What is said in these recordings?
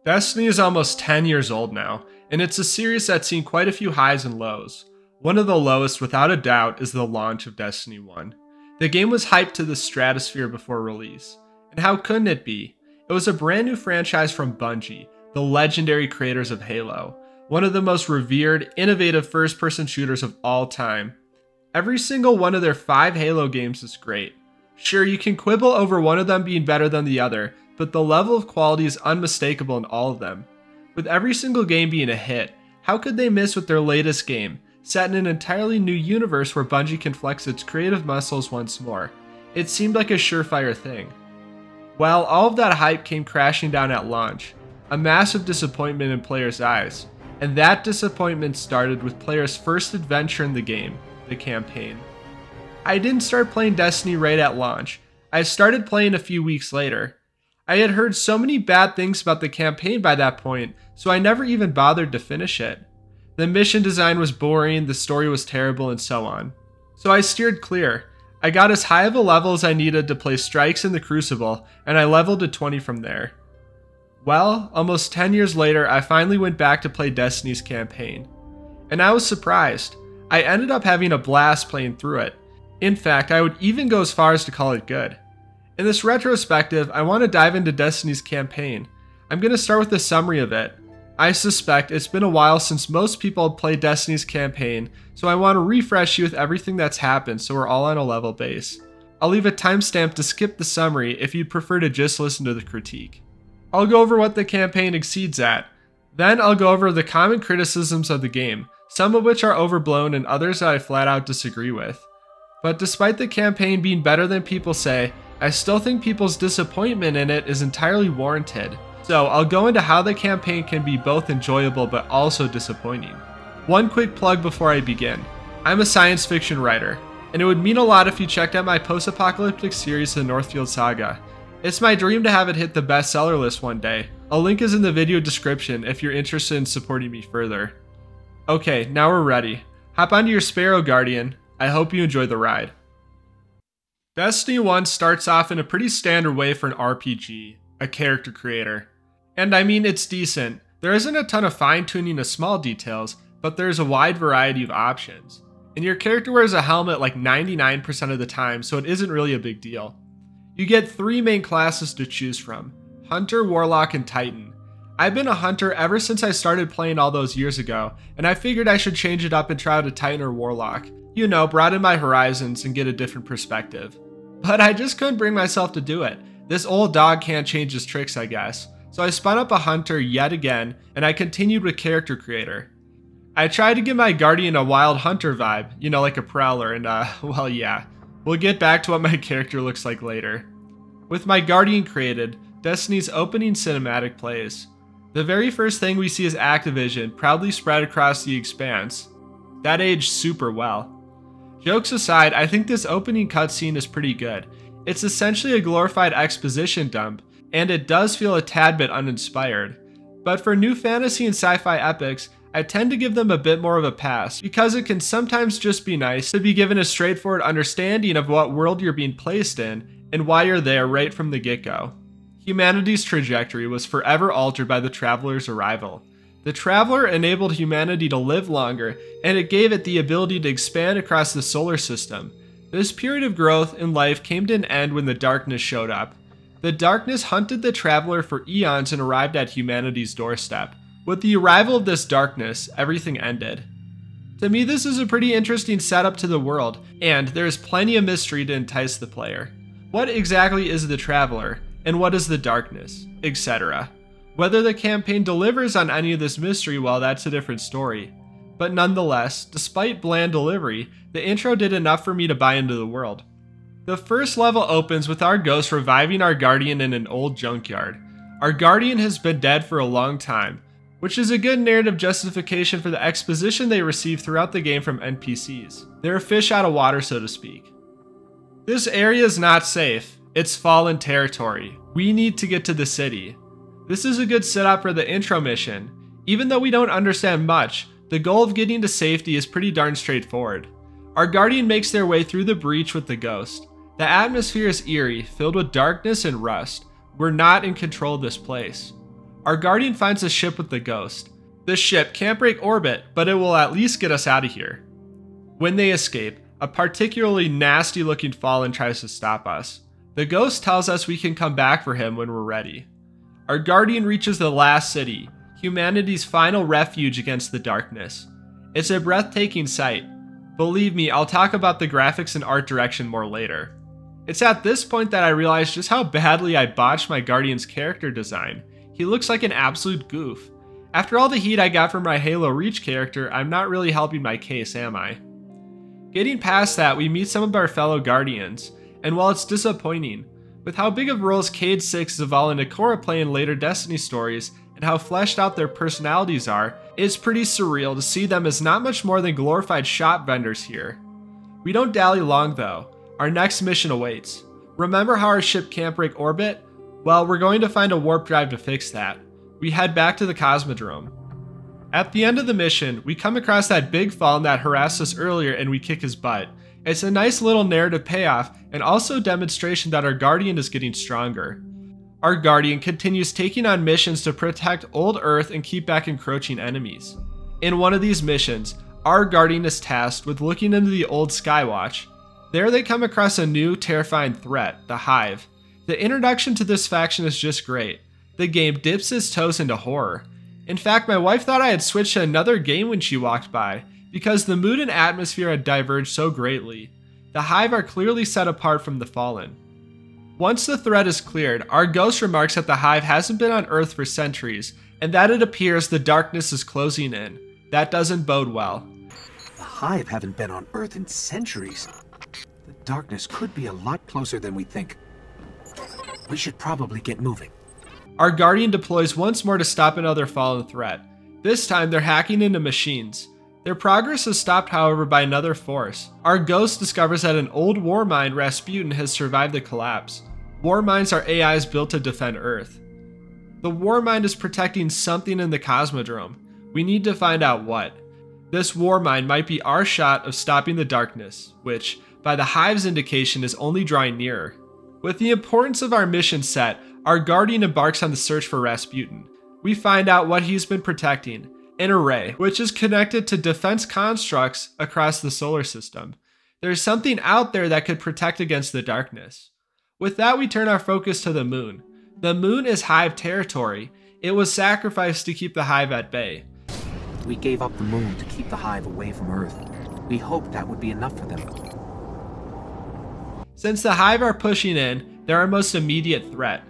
Destiny is almost 10 years old now, and it's a series that's seen quite a few highs and lows. One of the lowest, without a doubt, is the launch of Destiny 1. The game was hyped to the stratosphere before release. And how couldn't it be? It was a brand new franchise from Bungie, the legendary creators of Halo, one of the most revered, innovative first-person shooters of all time. Every single one of their 5 Halo games is great. Sure, you can quibble over one of them being better than the other, but the level of quality is unmistakable in all of them. With every single game being a hit, how could they miss with their latest game, set in an entirely new universe where Bungie can flex its creative muscles once more? It seemed like a surefire thing. Well, all of that hype came crashing down at launch, a massive disappointment in players' eyes, and that disappointment started with players' first adventure in the game, the campaign. I didn't start playing Destiny right at launch. I started playing a few weeks later. I had heard so many bad things about the campaign by that point, so I never even bothered to finish it. The mission design was boring, the story was terrible, and so on. So I steered clear. I got as high of a level as I needed to play Strikes in the Crucible, and I leveled to 20 from there. Well, almost 10 years later, I finally went back to play Destiny's campaign. And I was surprised. I ended up having a blast playing through it. In fact, I would even go as far as to call it good. In this retrospective, I want to dive into Destiny's campaign. I'm going to start with a summary of it. I suspect it's been a while since most people have played Destiny's campaign, so I want to refresh you with everything that's happened so we're all on a level base. I'll leave a timestamp to skip the summary if you'd prefer to just listen to the critique. I'll go over what the campaign exceeds at. Then I'll go over the common criticisms of the game, some of which are overblown and others that I flat out disagree with. But despite the campaign being better than people say, I still think people's disappointment in it is entirely warranted. So I'll go into how the campaign can be both enjoyable but also disappointing. One quick plug before I begin. I'm a science fiction writer, and it would mean a lot if you checked out my post-apocalyptic series, The Northfield Saga. It's my dream to have it hit the bestseller list one day. A link is in the video description if you're interested in supporting me further. Okay, now we're ready. Hop onto your Sparrow Guardian. I hope you enjoy the ride. Destiny 1 starts off in a pretty standard way for an RPG, a character creator. And I mean, it's decent. There isn't a ton of fine-tuning of small details, but there's a wide variety of options. And your character wears a helmet like 99% of the time, so it isn't really a big deal. You get 3 main classes to choose from: Hunter, Warlock, and Titan. I've been a Hunter ever since I started playing all those years ago, and I figured I should change it up and try out a Titan or Warlock. You know, broaden my horizons and get a different perspective. But I just couldn't bring myself to do it. This old dog can't change his tricks, I guess. So I spun up a Hunter yet again, and I continued with Character Creator. I tried to give my Guardian a wild Hunter vibe, you know, like a Prowler, and well yeah. We'll get back to what my character looks like later. With my Guardian created, Destiny's opening cinematic plays. The very first thing we see is Activision proudly spread across the expanse. That aged super well. Jokes aside, I think this opening cutscene is pretty good. It's essentially a glorified exposition dump, and it does feel a tad bit uninspired. But for new fantasy and sci-fi epics, I tend to give them a bit more of a pass, because it can sometimes just be nice to be given a straightforward understanding of what world you're being placed in, and why you're there right from the get-go. Humanity's trajectory was forever altered by the Traveler's arrival. The Traveler enabled humanity to live longer, and it gave it the ability to expand across the solar system. This period of growth in life came to an end when the darkness showed up. The darkness hunted the Traveler for eons and arrived at humanity's doorstep. With the arrival of this darkness, everything ended. To me, this is a pretty interesting setup to the world, and there is plenty of mystery to entice the player. What exactly is the Traveler, and what is the darkness, etc.? Whether the campaign delivers on any of this mystery, well, that's a different story. But nonetheless, despite bland delivery, the intro did enough for me to buy into the world. The first level opens with our ghost reviving our Guardian in an old junkyard. Our Guardian has been dead for a long time, which is a good narrative justification for the exposition they receive throughout the game from NPCs. They're a fish out of water, so to speak. This area is not safe. It's fallen territory. We need to get to the city. This is a good setup for the intro mission. Even though we don't understand much, the goal of getting to safety is pretty darn straightforward. Our Guardian makes their way through the breach with the ghost. The atmosphere is eerie, filled with darkness and rust. We're not in control of this place. Our Guardian finds a ship with the Ghost. This ship can't break orbit, but it will at least get us out of here. When they escape, a particularly nasty looking Fallen tries to stop us. The Ghost tells us we can come back for him when we're ready. Our Guardian reaches the last city, humanity's final refuge against the darkness. It's a breathtaking sight. Believe me, I'll talk about the graphics and art direction more later. It's at this point that I realized just how badly I botched my Guardian's character design. He looks like an absolute goof. After all the heat I got from my Halo Reach character, I'm not really helping my case, am I? Getting past that, we meet some of our fellow Guardians, and while it's disappointing, with how big of roles Cade 6, Zavala, and Ikora play in later Destiny stories, and how fleshed out their personalities are, it's pretty surreal to see them as not much more than glorified shop vendors here. We don't dally long though. Our next mission awaits. Remember how our ship can't break orbit? Well, we're going to find a warp drive to fix that. We head back to the Cosmodrome. At the end of the mission, we come across that big Fallen that harassed us earlier and we kick his butt. It's a nice little narrative payoff and also a demonstration that our Guardian is getting stronger. Our Guardian continues taking on missions to protect old Earth and keep back encroaching enemies. In one of these missions, our Guardian is tasked with looking into the old Skywatch. There they come across a new, terrifying threat, the Hive. The introduction to this faction is just great. The game dips its toes into horror. In fact, my wife thought I had switched to another game when she walked by, because the mood and atmosphere had diverged so greatly. The Hive are clearly set apart from the Fallen. Once the threat is cleared, our Ghost remarks that the Hive hasn't been on Earth for centuries, and that it appears the darkness is closing in. That doesn't bode well. The Hive haven't been on Earth in centuries. The darkness could be a lot closer than we think. We should probably get moving. Our Guardian deploys once more to stop another Fallen threat. This time they're hacking into machines. Their progress is stopped, however, by another force. Our Ghost discovers that an old war mind, Rasputin, has survived the collapse. War minds are AIs built to defend Earth. The war mind is protecting something in the Cosmodrome. We need to find out what. This war mind might be our shot of stopping the darkness, which, by the Hive's indication, is only drawing nearer. With the importance of our mission set, our Guardian embarks on the search for Rasputin. We find out what he's been protecting. An array, which is connected to defense constructs across the solar system. There's something out there that could protect against the darkness. With that, we turn our focus to the moon. The moon is Hive territory. It was sacrificed to keep the Hive at bay. We gave up the moon to keep the Hive away from Earth. We hoped that would be enough for them. Since the Hive are pushing in, they're our most immediate threat.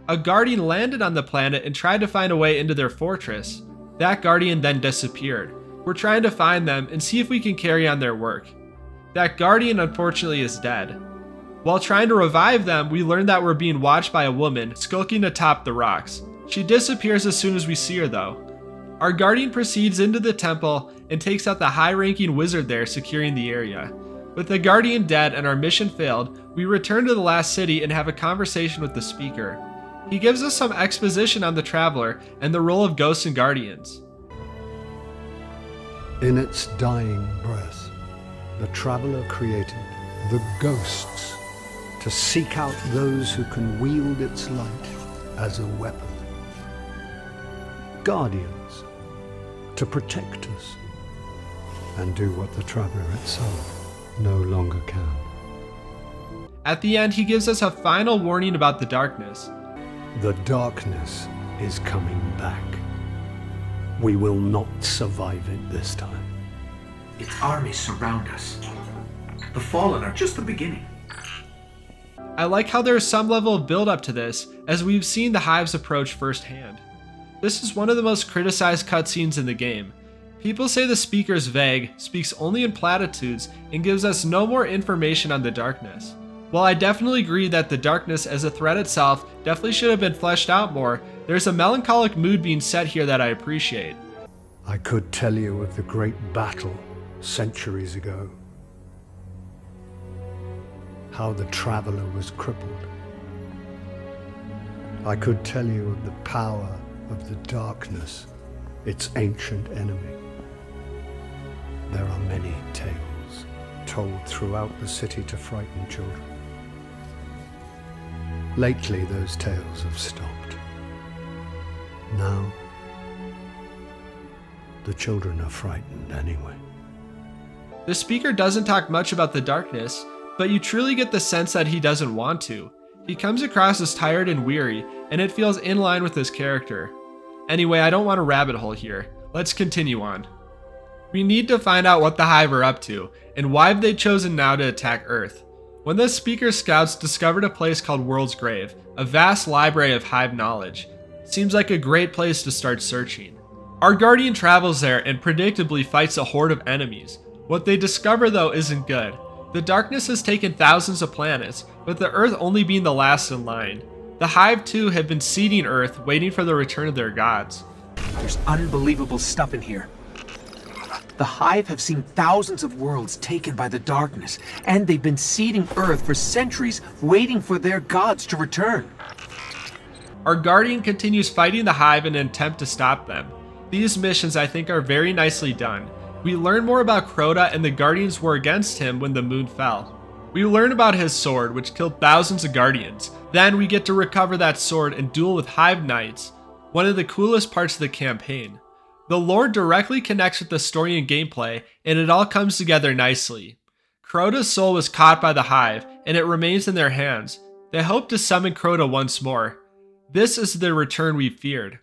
A Guardian landed on the planet and tried to find a way into their fortress. That Guardian then disappeared. We're trying to find them and see if we can carry on their work. That Guardian unfortunately is dead. While trying to revive them, we learn that we're being watched by a woman skulking atop the rocks. She disappears as soon as we see her though. Our Guardian proceeds into the temple and takes out the high-ranking wizard there securing the area. With the Guardian dead and our mission failed, we return to the last city and have a conversation with the speaker. He gives us some exposition on the Traveler and the role of ghosts and guardians. In its dying breath, the Traveler created the ghosts to seek out those who can wield its light as a weapon. Guardians to protect us and do what the Traveler itself no longer can. At the end, he gives us a final warning about the darkness. The darkness is coming back. We will not survive it this time. Its armies surround us. The Fallen are just the beginning. I like how there is some level of build-up to this, as we've seen the Hive's approach firsthand. This is one of the most criticized cutscenes in the game. People say the speaker is vague, speaks only in platitudes, and gives us no more information on the darkness. While I definitely agree that the darkness as a threat itself definitely should have been fleshed out more, there's a melancholic mood being set here that I appreciate. I could tell you of the great battle centuries ago. How the Traveler was crippled. I could tell you of the power of the darkness, its ancient enemy. There are many tales told throughout the city to frighten children. Lately, those tales have stopped. Now, the children are frightened anyway. The speaker doesn't talk much about the darkness, but you truly get the sense that he doesn't want to. He comes across as tired and weary, and it feels in line with his character. Anyway, I don't want a rabbit hole here. Let's continue on. We need to find out what the Hive are up to, and why have they chosen now to attack Earth. When the speaker's scouts discovered a place called World's Grave, a vast library of Hive knowledge, seems like a great place to start searching. Our Guardian travels there and predictably fights a horde of enemies. What they discover though isn't good. The darkness has taken thousands of planets, with the Earth only being the last in line. The Hive too have been seeding Earth, waiting for the return of their gods. There's unbelievable stuff in here. The Hive have seen thousands of worlds taken by the darkness, and they've been seeding Earth for centuries, waiting for their gods to return. Our Guardian continues fighting the Hive in an attempt to stop them. These missions I think are very nicely done. We learn more about Crota and the Guardians' war against him when the moon fell. We learn about his sword, which killed thousands of Guardians. Then we get to recover that sword and duel with Hive Knights, one of the coolest parts of the campaign. The lore directly connects with the story and gameplay, and it all comes together nicely. Crota's soul was caught by the Hive, and it remains in their hands. They hope to summon Crota once more. This is the return we feared.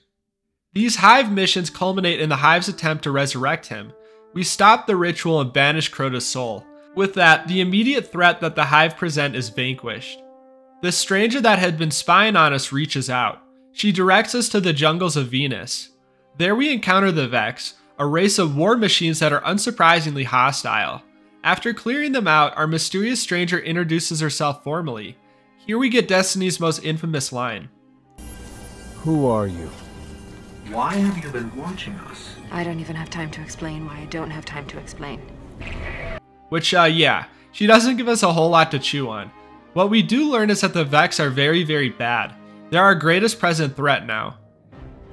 These Hive missions culminate in the Hive's attempt to resurrect him. We stop the ritual and banish Crota's soul. With that, the immediate threat that the Hive present is vanquished. The stranger that had been spying on us reaches out. She directs us to the jungles of Venus. There we encounter the Vex, a race of war machines that are unsurprisingly hostile. After clearing them out, our mysterious stranger introduces herself formally. Here we get Destiny's most infamous line. Who are you? Why have you been watching us? I don't even have time to explain why I don't have time to explain. Which, yeah, she doesn't give us a whole lot to chew on. What we do learn is that the Vex are very, very bad. They're our greatest present threat now.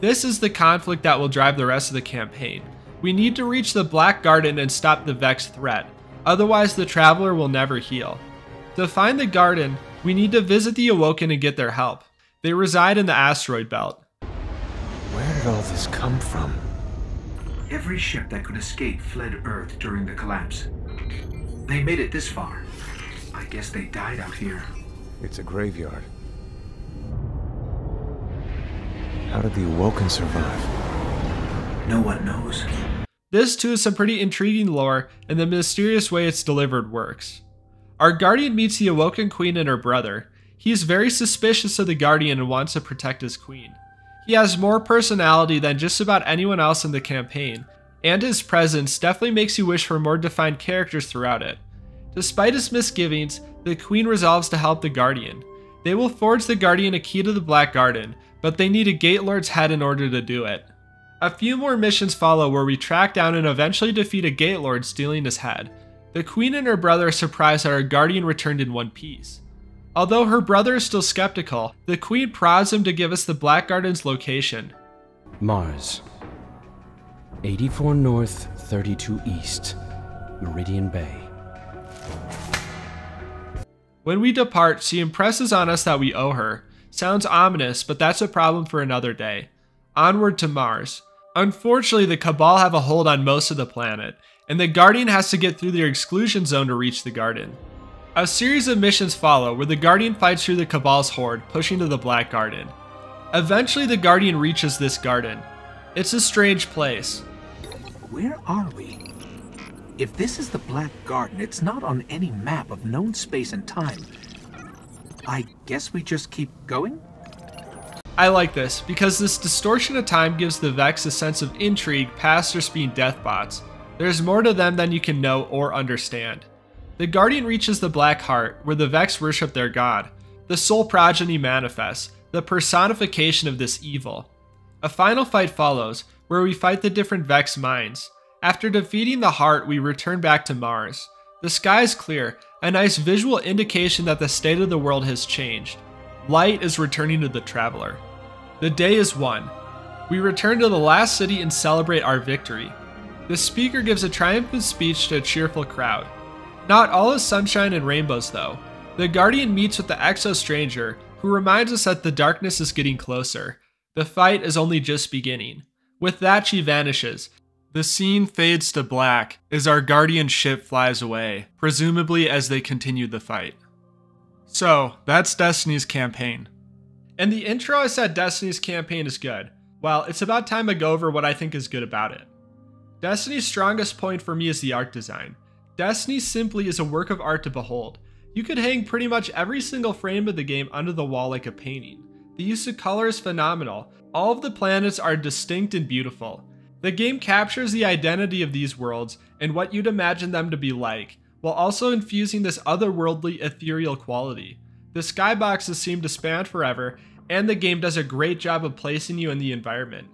This is the conflict that will drive the rest of the campaign. We need to reach the Black Garden and stop the Vex threat, otherwise the Traveler will never heal. To find the garden, we need to visit the Awoken and get their help. They reside in the asteroid belt. Where did all this come from? Every ship that could escape fled Earth during the collapse. They made it this far. I guess they died out here. It's a graveyard. How did the Awoken survive? No one knows. This too is some pretty intriguing lore, and the mysterious way it's delivered works. Our Guardian meets the Awoken Queen and her brother. He is very suspicious of the Guardian and wants to protect his queen. He has more personality than just about anyone else in the campaign, and his presence definitely makes you wish for more defined characters throughout it. Despite his misgivings, the Queen resolves to help the Guardian. They will forge the Guardian a key to the Black Garden, but they need a Gate Lord's head in order to do it. A few more missions follow where we track down and eventually defeat a Gate Lord stealing his head. The Queen and her brother are surprised that our Guardian returned in one piece. Although her brother is still skeptical, the Queen prods him to give us the Black Garden's location. Mars. 84 North, 32 East. Meridian Bay. When we depart, she impresses on us that we owe her. Sounds ominous, but that's a problem for another day. Onward to Mars. Unfortunately, the Cabal have a hold on most of the planet, and the Guardian has to get through their exclusion zone to reach the garden. A series of missions follow where the Guardian fights through the Cabal's horde, pushing to the Black Garden. Eventually, the Guardian reaches this garden. It's a strange place. Where are we? If this is the Black Garden, it's not on any map of known space and time. I guess we just keep going? I like this, because this distortion of time gives the Vex a sense of intrigue past just being deathbots. There's more to them than you can know or understand. The Guardian reaches the Black Heart, where the Vex worship their god. The Soul Progeny manifests, the personification of this evil. A final fight follows, where we fight the different Vex minds. After defeating the Heart, we return back to Mars. The sky is clear, a nice visual indication that the state of the world has changed. Light is returning to the Traveler. The day is won. We return to the last city and celebrate our victory. The speaker gives a triumphant speech to a cheerful crowd. Not all is sunshine and rainbows though. The Guardian meets with the Exo Stranger, who reminds us that the darkness is getting closer. The fight is only just beginning. With that, she vanishes. The scene fades to black as our Guardian ship flies away, presumably as they continue the fight. So, that's Destiny's campaign. In the intro I said Destiny's campaign is good. Well, it's about time I go over what I think is good about it. Destiny's strongest point for me is the art design. Destiny simply is a work of art to behold. You could hang pretty much every single frame of the game under the wall like a painting. The use of color is phenomenal. All of the planets are distinct and beautiful. The game captures the identity of these worlds and what you'd imagine them to be like, while also infusing this otherworldly ethereal quality. The skyboxes seem to span forever, and the game does a great job of placing you in the environment.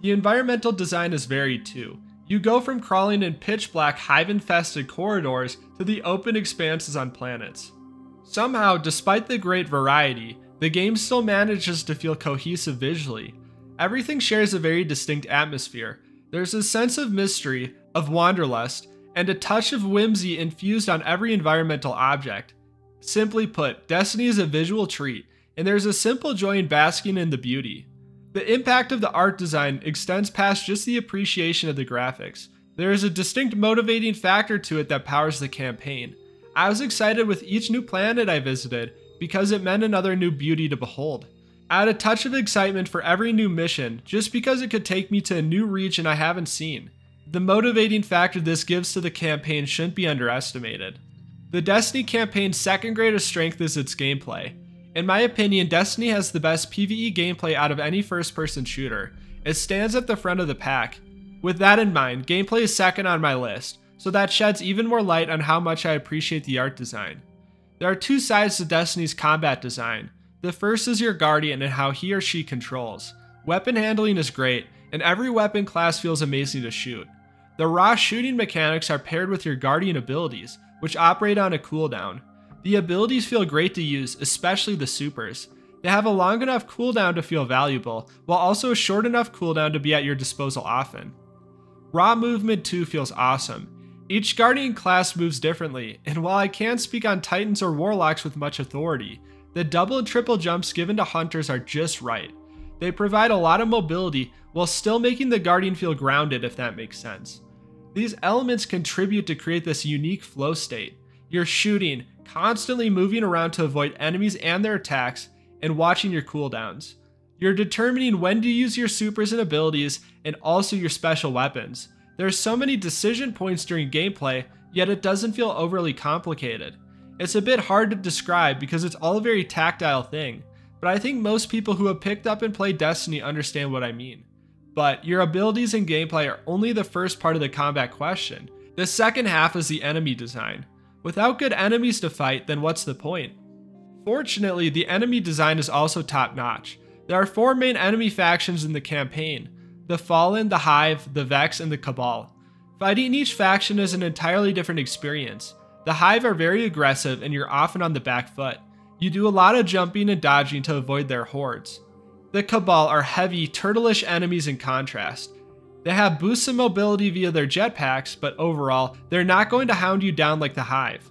The environmental design is varied too. You go from crawling in pitch black hive-infested corridors to the open expanses on planets. Somehow, despite the great variety, the game still manages to feel cohesive visually. Everything shares a very distinct atmosphere. There's a sense of mystery, of wanderlust, and a touch of whimsy infused on every environmental object. Simply put, Destiny is a visual treat, and there's a simple joy in basking in the beauty. The impact of the art design extends past just the appreciation of the graphics. There is a distinct motivating factor to it that powers the campaign. I was excited with each new planet I visited because it meant another new beauty to behold. I had a touch of excitement for every new mission just because it could take me to a new region I haven't seen. The motivating factor this gives to the campaign shouldn't be underestimated. The Destiny campaign's second greatest strength is its gameplay. In my opinion, Destiny has the best PvE gameplay out of any first-person shooter. It stands at the front of the pack. With that in mind, gameplay is second on my list, so that sheds even more light on how much I appreciate the art design. There are two sides to Destiny's combat design. The first is your Guardian and how he or she controls. Weapon handling is great, and every weapon class feels amazing to shoot. The raw shooting mechanics are paired with your Guardian abilities, which operate on a cooldown. The abilities feel great to use, especially the supers. They have a long enough cooldown to feel valuable, while also a short enough cooldown to be at your disposal often. Raw movement too feels awesome. Each Guardian class moves differently, and while I can't speak on Titans or Warlocks with much authority, the double and triple jumps given to Hunters are just right. They provide a lot of mobility while still making the Guardian feel grounded, if that makes sense. These elements contribute to create this unique flow state. You're shooting, constantly moving around to avoid enemies and their attacks, and watching your cooldowns. You're determining when to use your supers and abilities, and also your special weapons. There are so many decision points during gameplay, yet it doesn't feel overly complicated. It's a bit hard to describe because it's all a very tactile thing, but I think most people who have picked up and played Destiny understand what I mean. But your abilities and gameplay are only the first part of the combat question. The second half is the enemy design. Without good enemies to fight, then what's the point? Fortunately, the enemy design is also top-notch. There are 4 main enemy factions in the campaign: the Fallen, the Hive, the Vex, and the Cabal. Fighting each faction is an entirely different experience. The Hive are very aggressive and you're often on the back foot. You do a lot of jumping and dodging to avoid their hordes. The Cabal are heavy, turtle-ish enemies in contrast. They have boosts in mobility via their jetpacks, but overall, they're not going to hound you down like the Hive.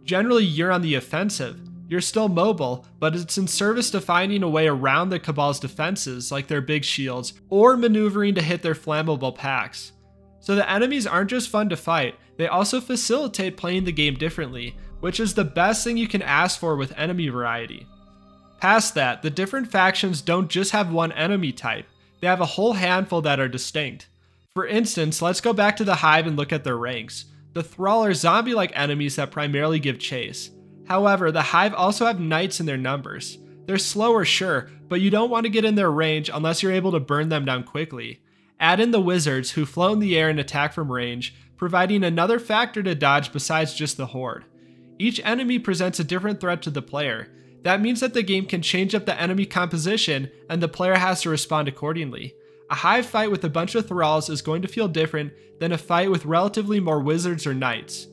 Generally, you're on the offensive. You're still mobile, but it's in service to finding a way around the Cabal's defenses, like their big shields, or maneuvering to hit their flammable packs. So the enemies aren't just fun to fight, they also facilitate playing the game differently, which is the best thing you can ask for with enemy variety. Past that, the different factions don't just have one enemy type, they have a whole handful that are distinct. For instance, let's go back to the Hive and look at their ranks. The Thrall are zombie-like enemies that primarily give chase. However, the Hive also have knights in their numbers. They're slower, sure, but you don't want to get in their range unless you're able to burn them down quickly. Add in the Wizards, who float in the air and attack from range, providing another factor to dodge besides just the Horde. Each enemy presents a different threat to the player. That means that the game can change up the enemy composition, and the player has to respond accordingly. A Hive fight with a bunch of Thralls is going to feel different than a fight with relatively more Wizards or Knights.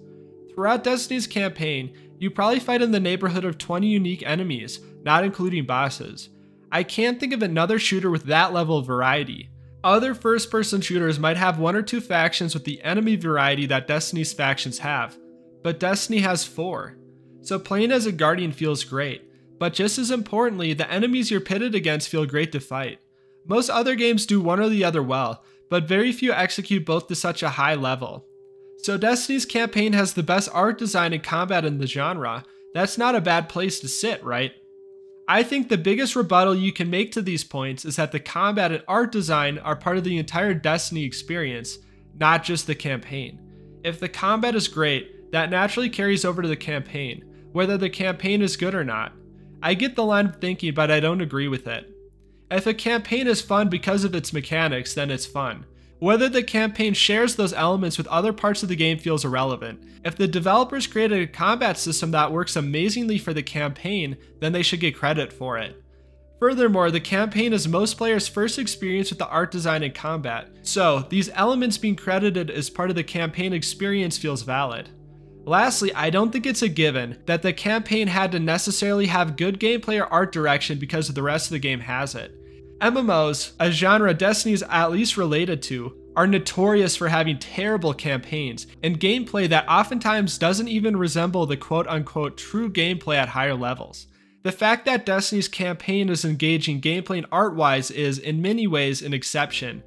Throughout Destiny's campaign, you probably fight in the neighborhood of 20 unique enemies, not including bosses. I can't think of another shooter with that level of variety. Other first-person shooters might have 1 or 2 factions with the enemy variety that Destiny's factions have, but Destiny has 4. So playing as a Guardian feels great, but just as importantly, the enemies you're pitted against feel great to fight. Most other games do one or the other well, but very few execute both to such a high level. So Destiny's campaign has the best art design and combat in the genre. That's not a bad place to sit, right? I think the biggest rebuttal you can make to these points is that the combat and art design are part of the entire Destiny experience, not just the campaign. If the combat is great, that naturally carries over to the campaign, whether the campaign is good or not. I get the line of thinking, but I don't agree with it. If a campaign is fun because of its mechanics, then it's fun. Whether the campaign shares those elements with other parts of the game feels irrelevant. If the developers created a combat system that works amazingly for the campaign, then they should get credit for it. Furthermore, the campaign is most players' first experience with the art design and combat, so these elements being credited as part of the campaign experience feels valid. Lastly, I don't think it's a given that the campaign had to necessarily have good gameplay or art direction because the rest of the game has it. MMOs, a genre Destiny is at least related to, are notorious for having terrible campaigns and gameplay that oftentimes doesn't even resemble the quote-unquote true gameplay at higher levels. The fact that Destiny's campaign is engaging gameplay and art-wise is, in many ways, an exception.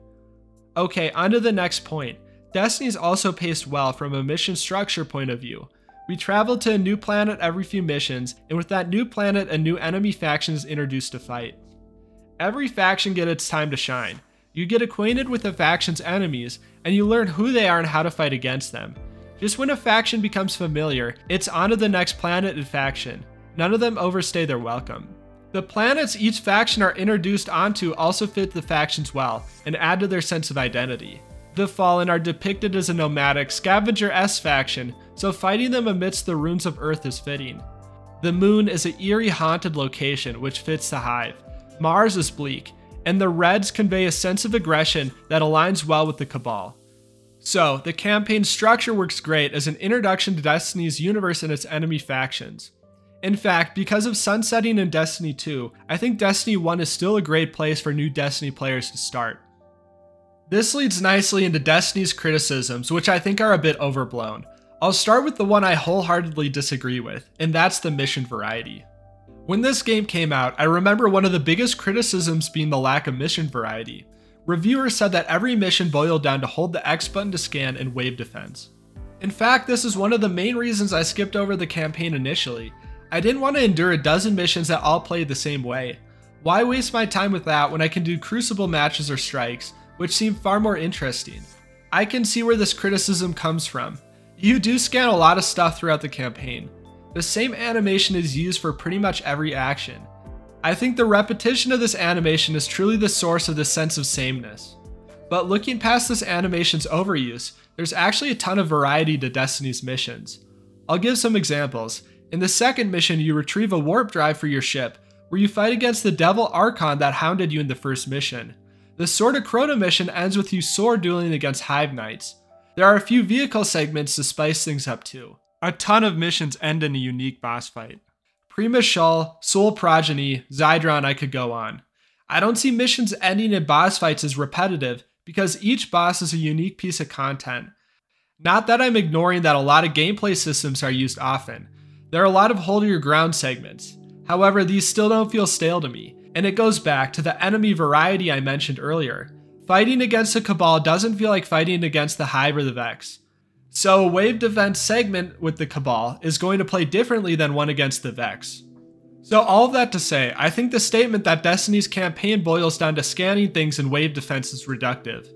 Okay, on to the next point. Destiny is also paced well from a mission structure point of view. We travel to a new planet every few missions, and with that new planet, a new enemy faction is introduced to fight. Every faction gets its time to shine. You get acquainted with the faction's enemies, and you learn who they are and how to fight against them. Just when a faction becomes familiar, it's on to the next planet and faction. None of them overstay their welcome. The planets each faction are introduced onto also fit the factions well, and add to their sense of identity. The Fallen are depicted as a nomadic, scavenger-esque faction, so fighting them amidst the ruins of Earth is fitting. The Moon is an eerie, haunted location, which fits the Hive. Mars is bleak, and the Reds convey a sense of aggression that aligns well with the Cabal. So, the campaign structure works great as an introduction to Destiny's universe and its enemy factions. In fact, because of sunsetting in Destiny 2, I think Destiny 1 is still a great place for new Destiny players to start. This leads nicely into Destiny's criticisms, which I think are a bit overblown. I'll start with the one I wholeheartedly disagree with, and that's the mission variety. When this game came out, I remember one of the biggest criticisms being the lack of mission variety. Reviewers said that every mission boiled down to hold the X button to scan and wave defense. In fact, this is one of the main reasons I skipped over the campaign initially. I didn't want to endure a dozen missions that all played the same way. Why waste my time with that when I can do Crucible matches or strikes, which seem far more interesting? I can see where this criticism comes from. You do scan a lot of stuff throughout the campaign. The same animation is used for pretty much every action. I think the repetition of this animation is truly the source of this sense of sameness. But looking past this animation's overuse, there's actually a ton of variety to Destiny's missions. I'll give some examples. In the second mission, you retrieve a warp drive for your ship, where you fight against the Devil Archon that hounded you in the first mission. The Sword of Crota mission ends with you sword dueling against Hive Knights. There are a few vehicle segments to spice things up too. A ton of missions end in a unique boss fight. Prima Shull, Soul Progeny, Zydron, I could go on. I don't see missions ending in boss fights as repetitive because each boss is a unique piece of content. Not that I'm ignoring that a lot of gameplay systems are used often. There are a lot of hold your ground segments. However, these still don't feel stale to me, and it goes back to the enemy variety I mentioned earlier. Fighting against the Cabal doesn't feel like fighting against the Hive or the Vex. So a wave defense segment with the Cabal is going to play differently than one against the Vex. So all of that to say, I think the statement that Destiny's campaign boils down to scanning things in wave defense is reductive.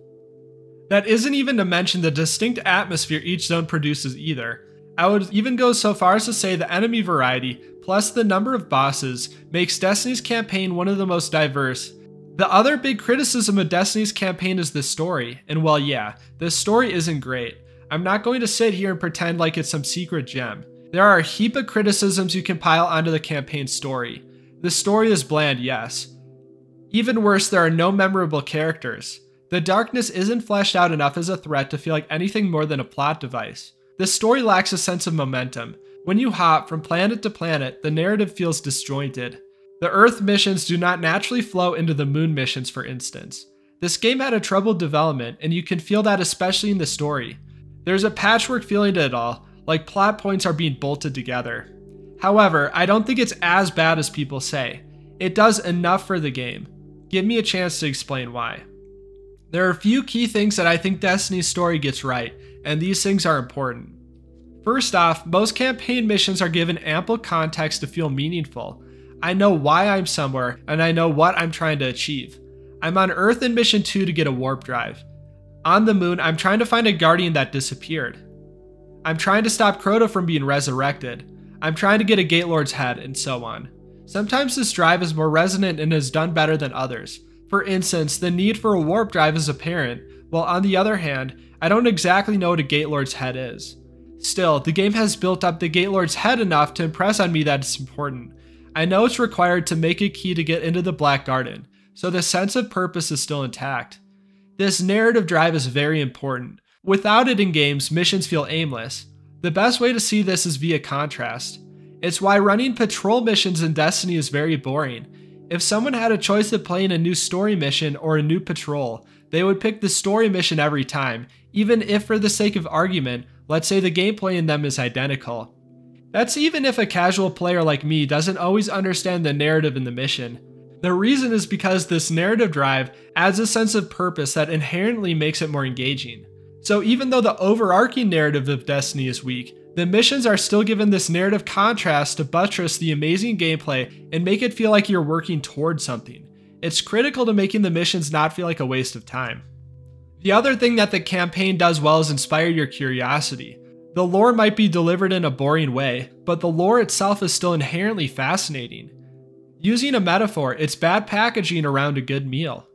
That isn't even to mention the distinct atmosphere each zone produces either. I would even go so far as to say the enemy variety, plus the number of bosses, makes Destiny's campaign one of the most diverse. The other big criticism of Destiny's campaign is the story, and well yeah, the story isn't great. I'm not going to sit here and pretend like it's some secret gem. There are a heap of criticisms you can pile onto the campaign story. The story is bland, yes. Even worse, there are no memorable characters. The darkness isn't fleshed out enough as a threat to feel like anything more than a plot device. The story lacks a sense of momentum. When you hop from planet to planet, the narrative feels disjointed. The Earth missions do not naturally flow into the Moon missions, for instance. This game had a troubled development, and you can feel that especially in the story. There's a patchwork feeling to it all, like plot points are being bolted together. However, I don't think it's as bad as people say. It does enough for the game. Give me a chance to explain why. There are a few key things that I think Destiny's story gets right, and these things are important. First off, most campaign missions are given ample context to feel meaningful. I know why I'm somewhere, and I know what I'm trying to achieve. I'm on Earth in Mission 2 to get a warp drive. On the moon, I'm trying to find a guardian that disappeared. I'm trying to stop Crota from being resurrected. I'm trying to get a Gate Lord's head, and so on. Sometimes this drive is more resonant and is done better than others. For instance, the need for a warp drive is apparent, while on the other hand, I don't exactly know what a Gate Lord's head is. Still, the game has built up the Gate Lord's head enough to impress on me that it's important. I know it's required to make a key to get into the Black Garden, so the sense of purpose is still intact. This narrative drive is very important. Without it in games, missions feel aimless. The best way to see this is via contrast. It's why running patrol missions in Destiny is very boring. If someone had a choice of playing a new story mission or a new patrol, they would pick the story mission every time, even if for the sake of argument, let's say the gameplay in them is identical. That's even if a casual player like me doesn't always understand the narrative in the mission. The reason is because this narrative drive adds a sense of purpose that inherently makes it more engaging. So even though the overarching narrative of Destiny is weak, the missions are still given this narrative contrast to buttress the amazing gameplay and make it feel like you're working towards something. It's critical to making the missions not feel like a waste of time. The other thing that the campaign does well is inspire your curiosity. The lore might be delivered in a boring way, but the lore itself is still inherently fascinating. Using a metaphor, it's bad packaging around a good meal.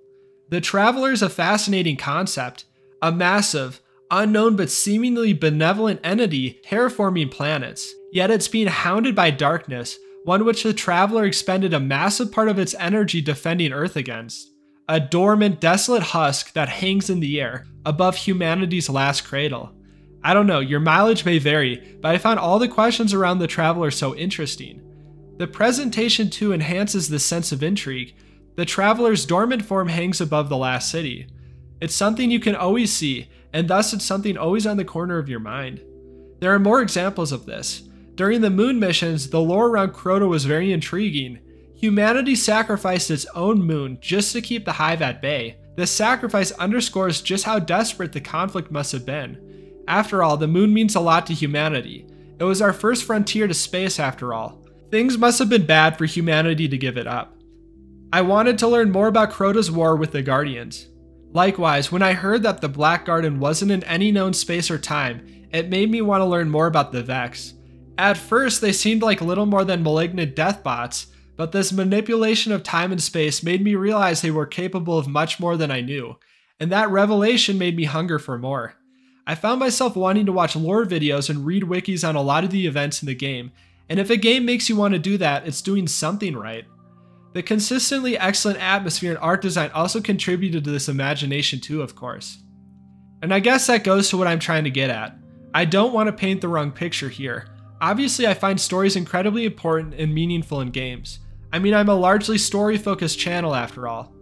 The Traveler is a fascinating concept, a massive, unknown but seemingly benevolent entity terraforming planets, yet it's being hounded by darkness, one which the Traveler expended a massive part of its energy defending Earth against. A dormant, desolate husk that hangs in the air, above humanity's last cradle. I don't know, your mileage may vary, but I found all the questions around the Traveler so interesting. The presentation too enhances this sense of intrigue. The Traveler's dormant form hangs above the last city. It's something you can always see, and thus it's something always on the corner of your mind. There are more examples of this. During the moon missions, the lore around Crota was very intriguing. Humanity sacrificed its own moon just to keep the Hive at bay. This sacrifice underscores just how desperate the conflict must have been. After all, the moon means a lot to humanity. It was our first frontier to space after all. Things must have been bad for humanity to give it up. I wanted to learn more about Crota's war with the Guardians. Likewise, when I heard that the Black Garden wasn't in any known space or time, it made me want to learn more about the Vex. At first, they seemed like little more than malignant deathbots, but this manipulation of time and space made me realize they were capable of much more than I knew, and that revelation made me hunger for more. I found myself wanting to watch lore videos and read wikis on a lot of the events in the game, and if a game makes you want to do that, it's doing something right. The consistently excellent atmosphere and art design also contributed to this imagination too, of course. And I guess that goes to what I'm trying to get at. I don't want to paint the wrong picture here. Obviously, I find stories incredibly important and meaningful in games. I mean, I'm a largely story-focused channel after all.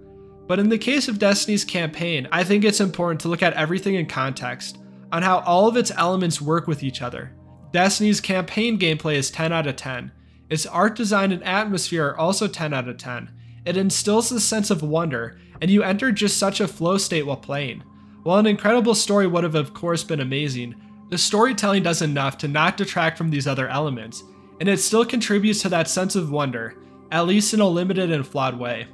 But in the case of Destiny's campaign, I think it's important to look at everything in context, on how all of its elements work with each other. Destiny's campaign gameplay is 10 out of 10. Its art design and atmosphere are also 10 out of 10. It instills this sense of wonder, and you enter just such a flow state while playing. While an incredible story would have of course been amazing, the storytelling does enough to not detract from these other elements, and it still contributes to that sense of wonder, at least in a limited and flawed way.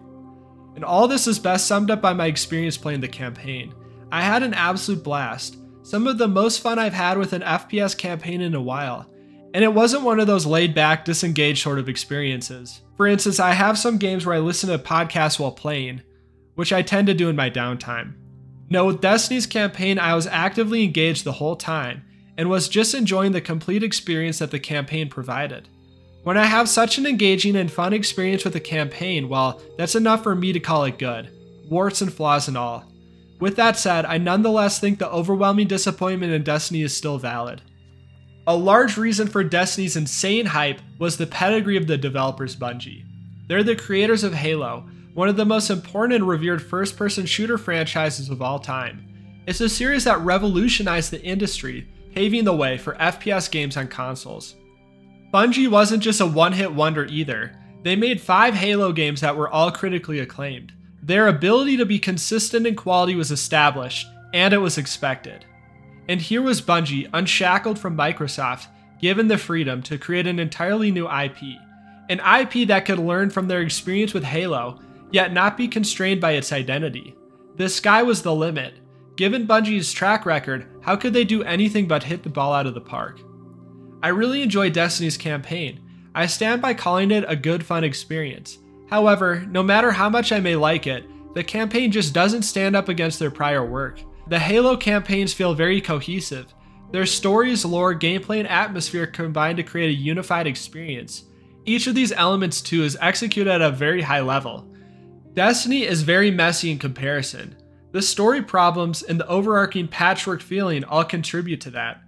And all this is best summed up by my experience playing the campaign. I had an absolute blast, some of the most fun I've had with an FPS campaign in a while. And it wasn't one of those laid-back, disengaged sort of experiences. For instance, I have some games where I listen to podcasts while playing, which I tend to do in my downtime. No, with Destiny's campaign, I was actively engaged the whole time, and was just enjoying the complete experience that the campaign provided. When I have such an engaging and fun experience with a campaign, well, that's enough for me to call it good, warts and flaws and all. With that said, I nonetheless think the overwhelming disappointment in Destiny is still valid. A large reason for Destiny's insane hype was the pedigree of the developers Bungie. They're the creators of Halo, one of the most important and revered first-person shooter franchises of all time. It's a series that revolutionized the industry, paving the way for FPS games on consoles. Bungie wasn't just a one-hit wonder either. They made 5 Halo games that were all critically acclaimed. Their ability to be consistent in quality was established, and it was expected. And here was Bungie, unshackled from Microsoft, given the freedom to create an entirely new IP. An IP that could learn from their experience with Halo, yet not be constrained by its identity. The sky was the limit. Given Bungie's track record, how could they do anything but hit the ball out of the park? I really enjoy Destiny's campaign. I stand by calling it a good, fun experience. However, no matter how much I may like it, the campaign just doesn't stand up against their prior work. The Halo campaigns feel very cohesive. Their stories, lore, gameplay, and atmosphere combine to create a unified experience. Each of these elements too is executed at a very high level. Destiny is very messy in comparison. The story problems and the overarching patchwork feeling all contribute to that.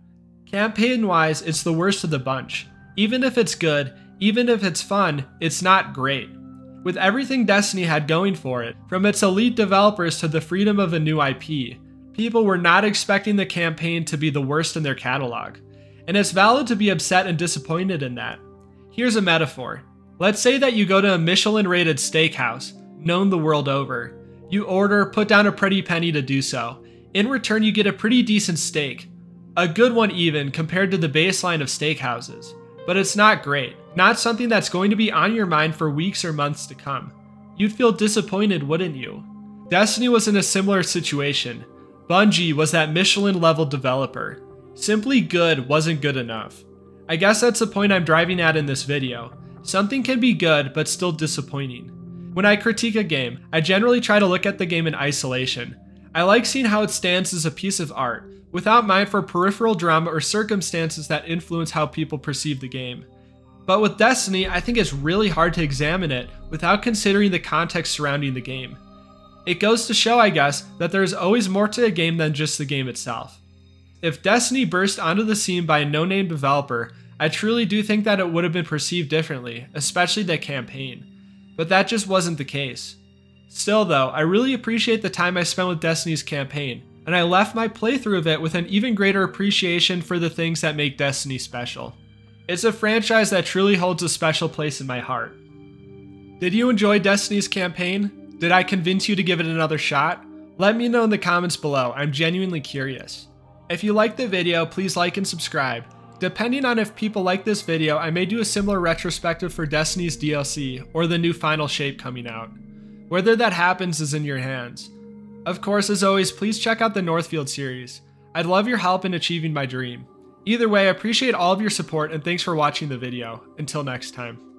Campaign-wise, it's the worst of the bunch. Even if it's good, even if it's fun, it's not great. With everything Destiny had going for it, from its elite developers to the freedom of a new IP, people were not expecting the campaign to be the worst in their catalog. And it's valid to be upset and disappointed in that. Here's a metaphor. Let's say that you go to a Michelin-rated steakhouse, known the world over. You order, put down a pretty penny to do so. In return, you get a pretty decent steak. A good one even, compared to the baseline of steakhouses. But it's not great. Not something that's going to be on your mind for weeks or months to come. You'd feel disappointed, wouldn't you? Destiny was in a similar situation. Bungie was that Michelin-level developer. Simply good wasn't good enough. I guess that's the point I'm driving at in this video. Something can be good, but still disappointing. When I critique a game, I generally try to look at the game in isolation. I like seeing how it stands as a piece of art, without mind for peripheral drama or circumstances that influence how people perceive the game. But with Destiny, I think it's really hard to examine it without considering the context surrounding the game. It goes to show, I guess, that there is always more to a game than just the game itself. If Destiny burst onto the scene by a no-name developer, I truly do think that it would have been perceived differently, especially the campaign. But that just wasn't the case. Still though, I really appreciate the time I spent with Destiny's campaign, and I left my playthrough of it with an even greater appreciation for the things that make Destiny special. It's a franchise that truly holds a special place in my heart. Did you enjoy Destiny's campaign? Did I convince you to give it another shot? Let me know in the comments below, I'm genuinely curious. If you liked the video, please like and subscribe. Depending on if people like this video, I may do a similar retrospective for Destiny's DLC or the new Final Shape coming out. Whether that happens is in your hands. Of course, as always, please check out the Northfield series. I'd love your help in achieving my dream. Either way, I appreciate all of your support and thanks for watching the video. Until next time.